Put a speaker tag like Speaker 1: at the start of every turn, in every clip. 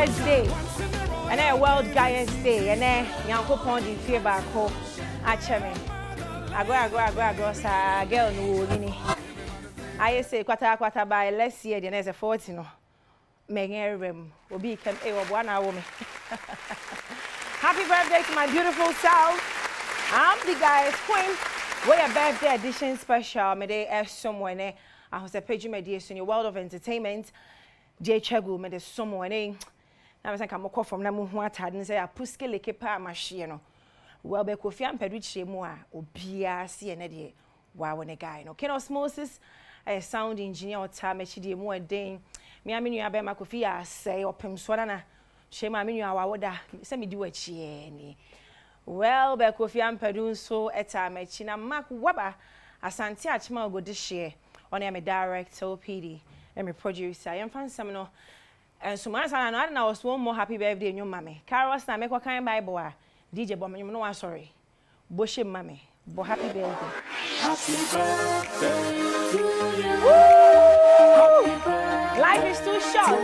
Speaker 1: Guys Day. And then World Guys Day. And then Yanko Pondi Fever Ko Acheme. I go, sir. Girl, no, Nini. I say, quarter by less year than as a 40. No. Megan Rem will be can a 1 hour. Happy birthday to my beautiful self. I'm the guy's queen. We're a birthday edition special. May they somewhere. I was a page mediation in your world of entertainment. Kyekyeku made someone I was like, I'm a call from Namu Water and say, I puske leke pa machine. Well, be Kofi and Pedriche Moa, or BRC and Eddie. Wow, when a guy, no, can osmosis, a sound engineer or time, she more dane. Me, I mean, you have my coffee, I say, or Pim Swanana. Shame, I mean, you are what send me do a chieni. Well, be Kofi and Pedun so at time, China Mark Wabba, a Santiach Malgo this year, on a director, PD. And my producer, I am fan seminal. And so much I was one more happy birthday in your mammy. Carol, I make what kind of Bible. DJ Bomb, you know, I'm sorry. Bushy mammy, but happy birthday. Happy birthday to you. Life is too short.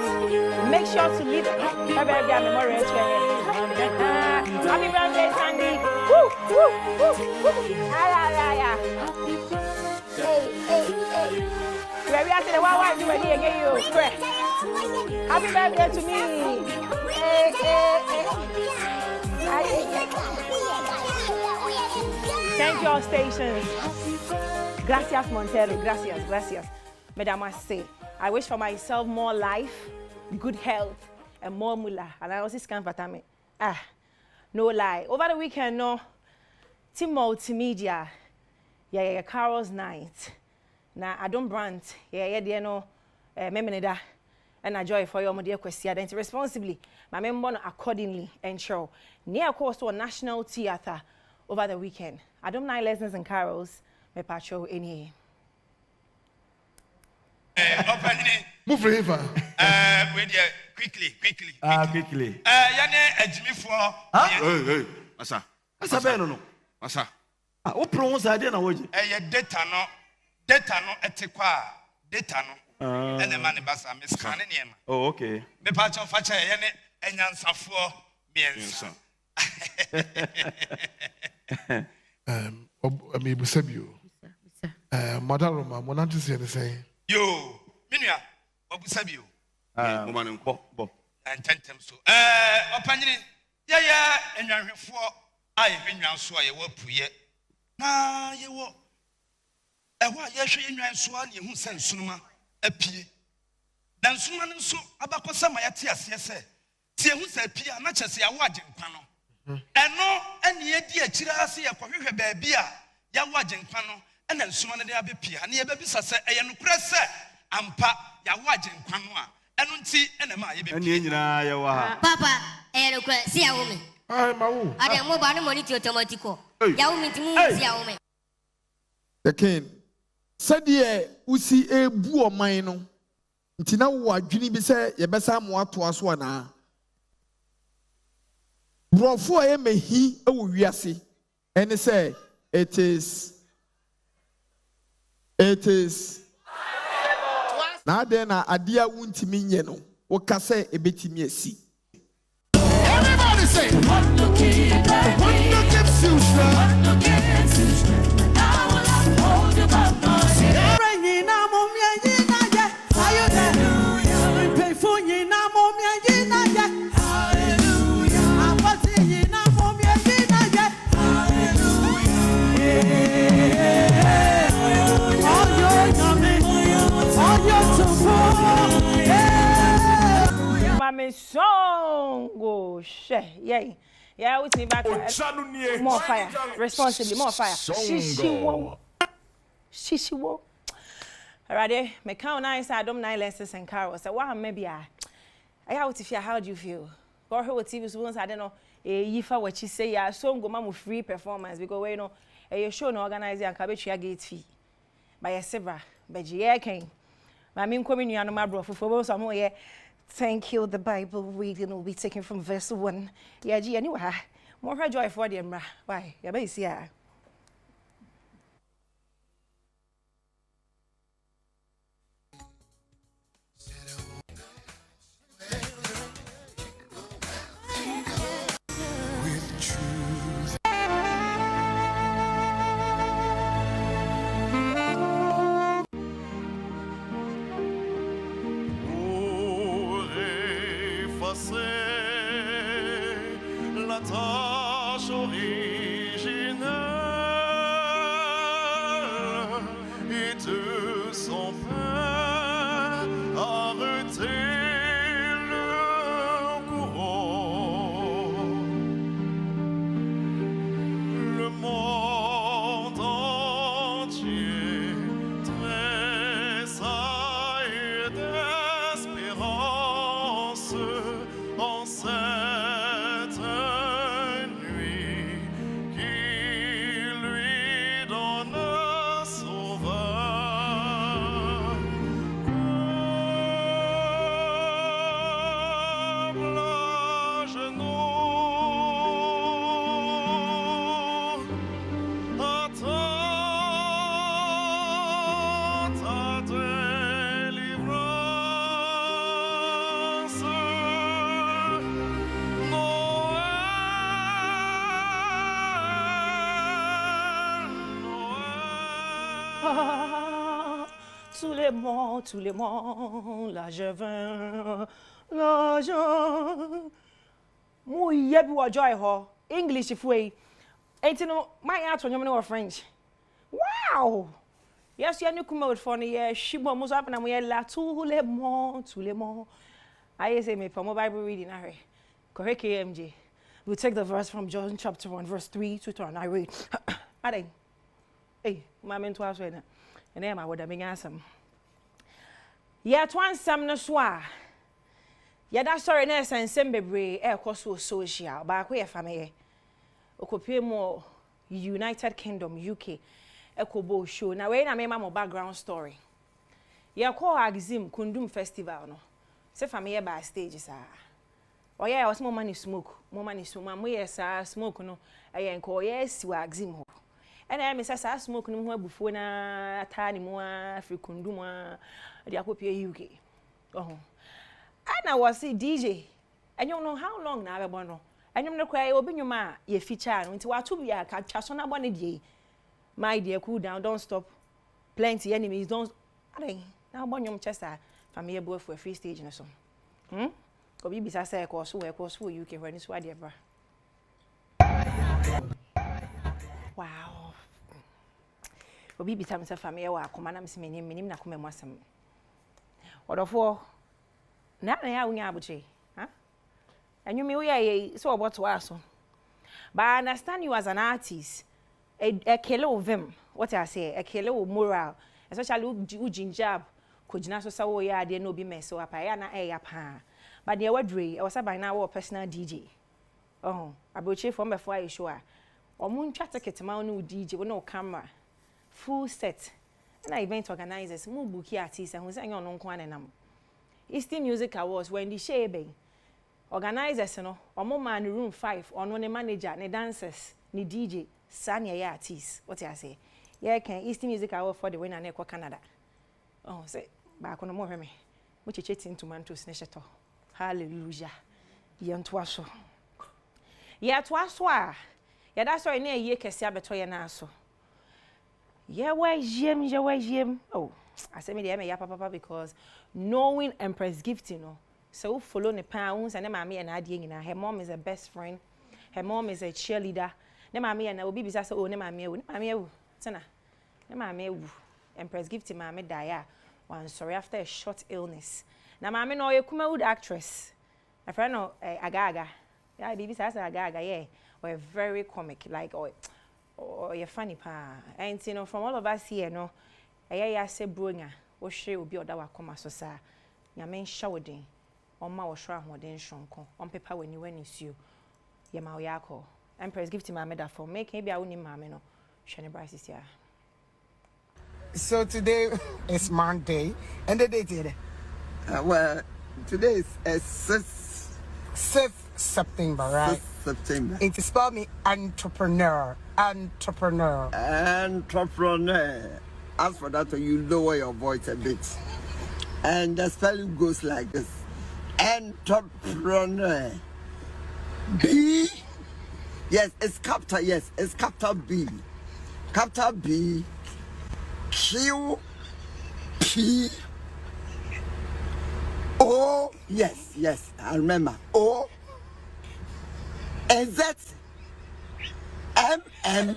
Speaker 1: Make sure to live it. Happy birthday, memorial to you. Happy birthday, Sandy. Woo, woo, woo, woo. Yeah. Hey. Where are the one do again you? Happy birthday to me. Thank you all stations. Gracias Montero. Gracias. Madam, I say, I wish for myself more life, good health, and more mullah. And I also scan fatame. No lie. Over the weekend, no. Team Multimedia. Yeah, Carol's night. Na Adom brand, yeah, no, memeneda, and I joy for your dear question. Then responsibly, my member accordingly ensure near course to a national theater over the weekend. Adom 9 lessons and carols, me patrol any.
Speaker 2: Move river.
Speaker 3: Wait there, quickly.
Speaker 2: Quickly.
Speaker 3: Yane Ejimi for.
Speaker 2: Hey.
Speaker 4: Asa
Speaker 2: no.
Speaker 4: Asa.
Speaker 2: O pronounce idea na woji.
Speaker 3: Data no etikwa data no and the money basa me scan niema.
Speaker 2: Oh, okay.
Speaker 3: Me patch of facha yene enyansafo miensa.
Speaker 2: Me busabio. Madaroma, monanti say.
Speaker 3: Yo, minua, obusabio.
Speaker 4: Woman
Speaker 2: Bo.
Speaker 3: And tentem so. Opanyini, ya enwanhwefo aye hwenwan so aye wa puye. Na ye wo ewa ye hwe enwan so a ne hu sensunuma apie. Dan sunuma no so abakosa ma yate ase se. Tie hu se apie na kyese ya wo agenkwa no. Eno ene ye di akira ase ye kwohwehwe ba bia ya wo agenkwa no ena nsuma no de abepia na ye babisa se eye nokura se ampa ya wo agenkwa no a eno nti ena ma ye bepia.
Speaker 2: Ene nyina ye wa.
Speaker 5: Papa, nokura si ya wo me.
Speaker 2: Ai mawu.
Speaker 5: Ade mo ba no money automatic. Ya wo me ti mu si ya wo me.
Speaker 6: The king said ye usi ebu oman no. Nti na wo adwini bi se ye besa mo ato aso ana. Brofo e mehi e wo wiase. Ene say it is na de na ade a wuntimi nye no wo ka say ebetimi asi.
Speaker 2: Everybody say what gives you strength. What gives you strength. I will hold you by my hand.
Speaker 1: Mame song go share. Yeah, with me back. More fire. Responsibly, more fire. Shishiwo. Alright, me count nice Adom 9 lenses and carols. So what maybe I how to feel, how do you feel? Or who TV so once I don't know yifa what you say ya song go mamu free performance because we know a show no organize and kabetria gate fee. By a zebra, but yeah king. My mean coming you my bro for some more thank you. The Bible reading will be taken from verse 1. Yeah, gee, anyway, more joy for them. Why? Yeah, but see ya.
Speaker 2: la tâche originelle et de son père arrêter le courant. Le monde entier tressaille d'espérance en cette nuit qui lui donne sauveur. Comme la genou attend ta délivrance.
Speaker 1: Ah, tous les mots, là je viens, l'argent. Mouille bi joy ho. English if we. Ain't no my aunt when you know French. Wow. Yes, you come out for the shibo mo up na we la tous les mots. I say me from Bible reading I read. Correct KMJ. We'll take the verse from John chapter 1 verse 3 to 10. I read. Adem. Hey, my mentor was right now. And then I would have been awesome. Yeah, twan sam no soa. Yeah, that's sorry nurse and sembebre e koso social. Ba ko ye family. Okopie mo United Kingdom UK. Ekobo show. Na we na me ma background story. Yeah, call Axim Kundum Festival no. Se family by stage sa. Oh yeah, was more money smoke. More money smoke. Mo yes smoke no. Ayen ko yes wa Axim ho. And I miss a smoke no more before na tani mo Afrikundum the akopie UK. Oh. And I was a DJ. And you know how long now I bono. And you know cry obi nyuma ye feature nti wa to be a catch so na bone die. My dear, cool down, don't stop. Plenty enemies don't I now bonyum chester family boy for a free stage na so. Obi bisa say e course for UK when so ade bra. Wow. Obi bisa me say family wa akoma na me se menim na koma mu asem. Odofo na ya unya abuche, huh? And you me we so about to aso. But I understand you as an artist. A kilo of them. What I say, a kilo of moral, especially ujinjab. Kujina so sawo ya de no bi meso apa ya na e ya pa. But the wadre, I was by now a personal DJ. Oh, abuche from before I show. Or moon chat ticket ma no DJ with no camera. Full set. And event organizers, mu bookie artists and who sang on kwan nam. Eastern Music Awards when the shebe. Organizers no, or more man room 5 or no manager, ne dancers, ni DJ, sanya ya artists. What I say? Yeah, can Eastern Music Award for the winner ne Canada. Oh, say back on more me. Much chatting to man to sneshato. Hallelujah. Yan twaso. Yeah, twaswa. Yeah, that's why near ye kesia betoya na so. Yeah, why jem. Oh, I say me there me ya papa because knowing Empress Gift, you know. So follow the pounds and mommy and Adina. Her mom is a best friend. Her mom is a cheerleader. Ne mommy and I will be bisa oh ne mommy Tana. Ne mommy Empress Gift mommy die. One sorry after a short illness. Na mommy no you come good actress. My friend no Agaga. Yeah, baby says Agaga, yeah. Or very comic, like or you're funny pa. And you know from all of us here, no, I say bronya. What she will be or that will come as sa. Yamen showing. On my shra modern shonko. On paper when you you. Yama yako. Empress Gift my meda for make maybe I wouldn't mammy no. Shani Bryce is here.
Speaker 4: So today is Monday and the date is
Speaker 7: well, today is
Speaker 4: 6th September, right?
Speaker 7: 6th September.
Speaker 4: It spell me entrepreneur.
Speaker 7: As for that, you lower your voice a bit. And the spelling goes like this. Entrepreneur. B. Yes, it's capital. Yes, it's capital B. Capital B. Q. P. O. O, yes, yes, I remember. O, Z, M, M,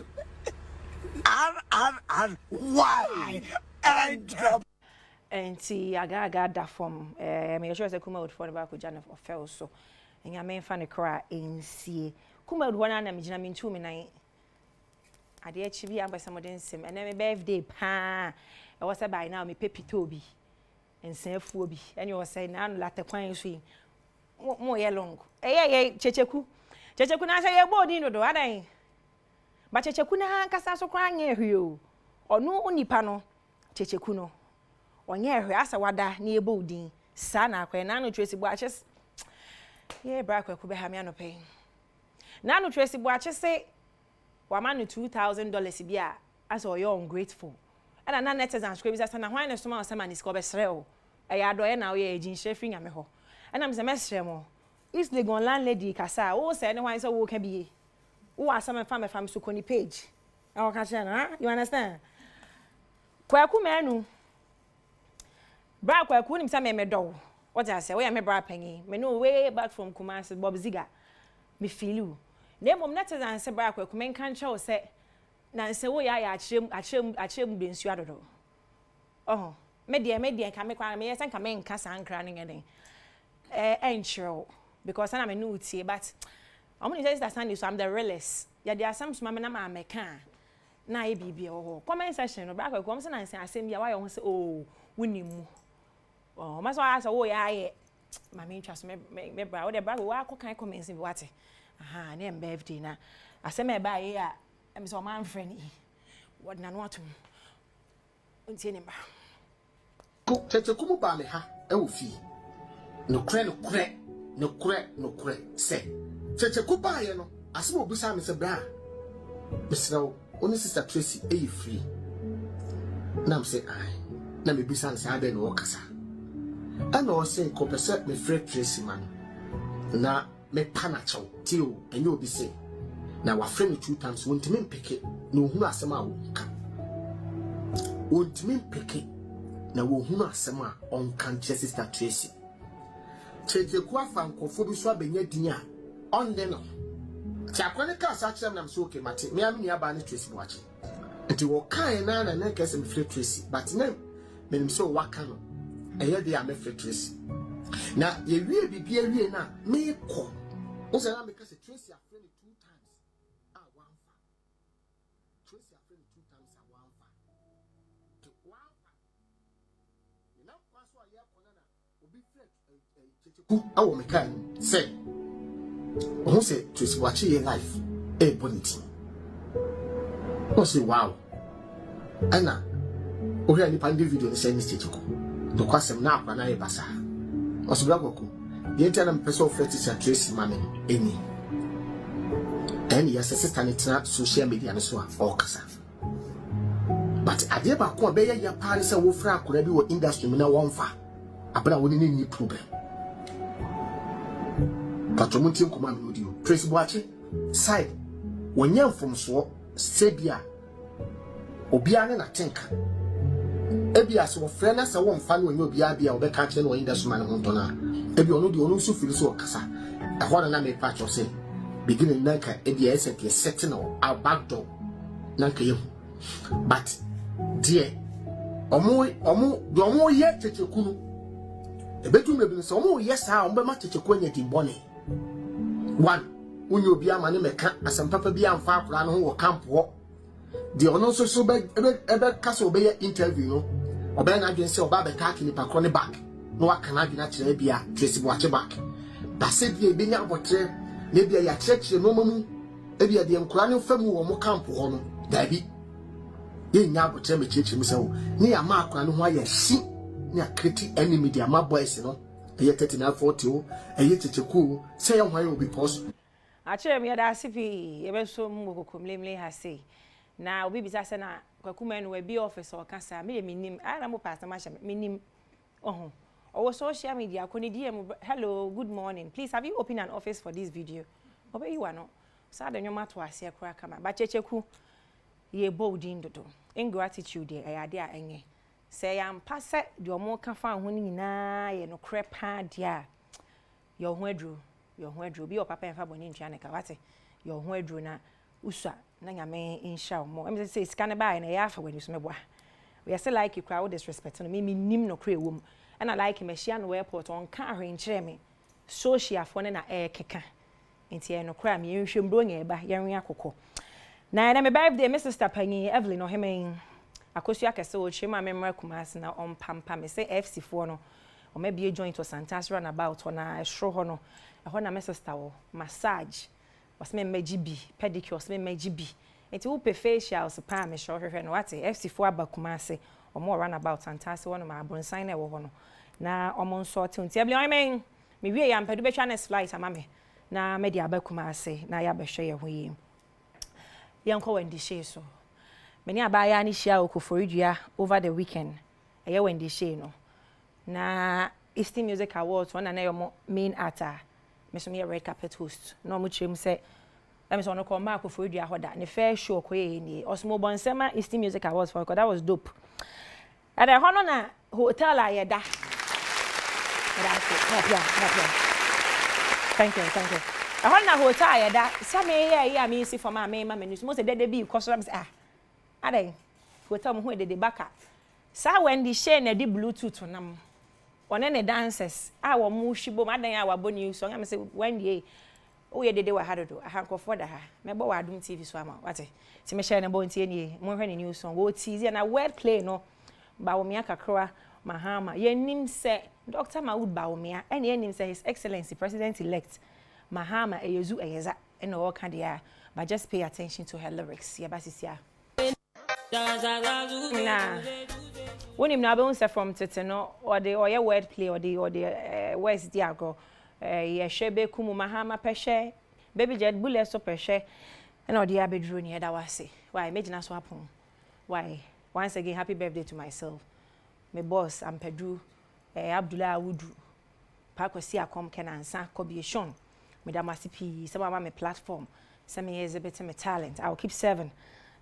Speaker 7: R, Y, and drop.
Speaker 1: And see, I got that from me sure say kuma would for back with Janet of fell so. And ya main fan cry in see. Kuma would one and me jina me 2 me I did chibi am by some modern sim and then my birthday pa. I was by now me pepi tobi and say fobi. And you was saying now latte kwan swing. More ye long. Eh Kyekyeku. Kyekyeku na say ye body no do adan. But Kyekyeku na kasa so kwan ye hwe o. Ono onipa no Kyekyeku no. Onye hwe asa wada na ebo udin sa na akwa na no Tracy Boaches ye bra Kwaku be ha me anope na no Tracy Boaches say wa ma no $2,000 bia as o you ungrateful and na netizens scribe say na hwan na so ma o man is ko be sre o e ya do ye na o ye agin shefri nyame ho and am say mesre mo is the gon landlady kasa o say ne hwan say wo ka biye wo asam fam so koni page e wo ka che na you understand Kwaku Manu Bra Kwaku nim say me do. What I say, we me bra panyi. Me no way back from Kumasi Bob Ziga. Me feel you. Ne mom netizens say bra Kwaku men kan che say na say wo ya achem be nsu adodo. Oh, me de ka me kwa me yes ka me nka sankra ne ngene. Enchiro because na me no tie but I'm going to say that Sunday so I'm the realist. Ya there are some mama na ma meka. Na e bibi ho. Comment section no bra Kwaku say na say asem bia why you say oh wunimu. Oh, my so I say, oh yeah, my trust me bra. What the bra? Why can comments in what? Aha, name birthday na. I say me buy here. I'm so man friend. What na what to? Unti ne ba.
Speaker 8: Kyekyeku mu ba me ha e wo fi. No kure. Say. Kyekyeku ba ye no. Asem obusa me say bra. Mesrawo, oni sister Tracy e free. Na me say ai. Na me bisa say abe no okasa. And I say, Copper me Fred Tracy man. Na me panacho, till, and you'll be say. Now, our friend 2 times won't mean pick it, no who are some won't mean pick it, now who are some on country sister Tracy. Kyekyeku fan kofobi so abenye dinya on the no. Chakonika such them so okay, Mati, me am near Barney Tracy watching. And you will kind and then guess me Fred Tracy, but name, men so wakano. Eye dey am Tracy. Na ye wie na me ko. O say na me ka say Tracy afraid 2 times. Ah, 1 fa. Tracy afraid 2 times ah 1 fa. To 1 fa. You know kwaso aye kona na obi Fred Kyekyeku awo me kan say. O say Tracy watch your life e bonity. O say wow. Ana o hear ni pande video ni say Mr. Kyekyeku. The question now, when I pass her. Osbragoku, the internal person of Tracy Mammy, any. And yes, assistant social media and so on, or Cassa. But I dare back one bear your parents and Wolfra could be what industry in a 1 fa. About winning any problem. But you won't command with you. Tracy watching side when you're from Swap, Sabia, Obian and I think. Ebi aso friend as a one fan when you be abia or be catching or in the man montona. Ebi onu di onu so feel so kasa. E ho na me patch say beginning nanka ebi SNP setting our back door. Nanka you. But dear omo ye Kyekyeku no. Ebetu me bi so omo yes ha ombe ma Kyekyeku anya di bone. 1 unyo obi ama ne meka asem papa bi amfa akura no ho wo camp ho. The ono so be kasa obey interview no obey na dwen say oba be ka kini pakro ne back no waka na dwen akire bia Tracy Boache back ba se bia be nya abotre na bia ya chekire no mamu e bia de nkura ne famu wo mo camp ho no da bi ye nya abotre me chekire mu say ne ya ma akura no ho aye si ne akreti enemy dia ma boys no e 39 40 e ye Kyekyeku say ya hwan obi pause
Speaker 1: Achire me da sipi ye be so mu kokomlemle ha say na obi bisa se na Kwaku Manu we be office or kasa me nim ana mo pastor ma sha me nim oh our social media koni DM hello good morning please have you opened an office for this video obe you no sa da nyoma to ase akura kama ba Kyekyeku ye bolding dodo ingratitude e ade a enye say am pass the omo ka fa ho ni nyina ye no krepa dia your ho adru bi o papa en fa boni ntwa ne ka wate your ho adru na usua na nyame insha mo em say scan by na ya fa wani so meboa we say like you crowd disrespect no me nim no kra ewom and I like me shia no airport on ka hwe nkyere me social fo ne na keka nti e no kra me nhwem bro nya eba yenwe akokọ na me birthday my sister Panyi Evelyn Ohemen akosu akese o chima memra kumas na on pampa me say FC fo no o ma bie joint to Santas run about na ehro ho no ho na my sister wo massage was me magibi pedicure was me magibi enti wo pe facials pa me sho hwehwe no wate FC fo abakumase o mo run about Santas wo no ma abronsan na wo ho no na o mo nso te nti Evelyn Ohemen me wie ya mpadu betwa next flight amame na me di abakumase na ya behwe ye ho yi yanko wendi she so many abaya ni shia okoforidua over the weekend eye wendi she no na Eastern Music Awards one na your main actor me so me red carpet host no mo chrem say let me so no call Mark okoforidua hoda ne fair show koye ni osmo bonsema Eastern Music Awards for that was dope and I hono na hotel ayeda thank you I want na hotel ayeda some here me see for my news most dey be because am say adai hotel mo hu dey baka sa when the share na di bluetooth nam one ne dancers wo mo hwibo madan a wabo news so am say when the o ye dey wa hadodo ahankofo da ha me bo wa Adom TV so ama wate ti me share na bo ntie ni mo hwe ni news song wo tease na word play no ba wo me akakra mahama ye nim say Dr. Maud Baumia and ye nim say His Excellency President elect Mahama eyezu eyeza and all kind there but just pay attention to her lyrics ya basisia na when him na be say from teteno or the or word play or the words diago ye shebe kumu Mahama peshe baby jet bule so peshe and all the abedru ni da wase why imagine so happen why once again happy birthday to myself my boss Ampedu Abdullah Awudu pakosi akom kenansa kobieshon Madam Asipi, some of my platform, some years a bit of my talent. I'll keep serving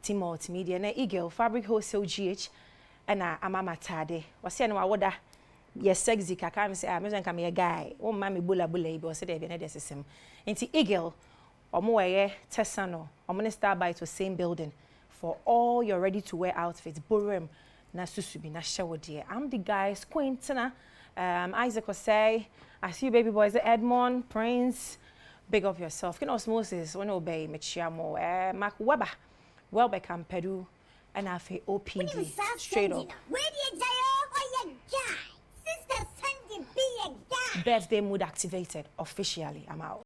Speaker 1: Team Multimedia and Eagle Fabric Wholesale GH and Mama Tade. Was saying, I would yes, sexy. I can't say, I'm going to come a guy. Oh, Mammy Bulla Bulla, or said, I've been system. Into Eagle or more, Tessano, I'm going to start by the same building for all your ready to wear outfits. Burem, Nasusubi, Nashawo, dear. I'm the guys, Quintana, Isaac Osei. I see you, baby boys, Edmond, Prince. Big up yourself. You know, Moses, when obey, Mechiamo, Mark Weber, Welbeck and Peru, and I feel OPD. Straight up.
Speaker 9: Where do you die? Sister Sunday be a guy.
Speaker 1: Birthday mood activated officially. I'm out.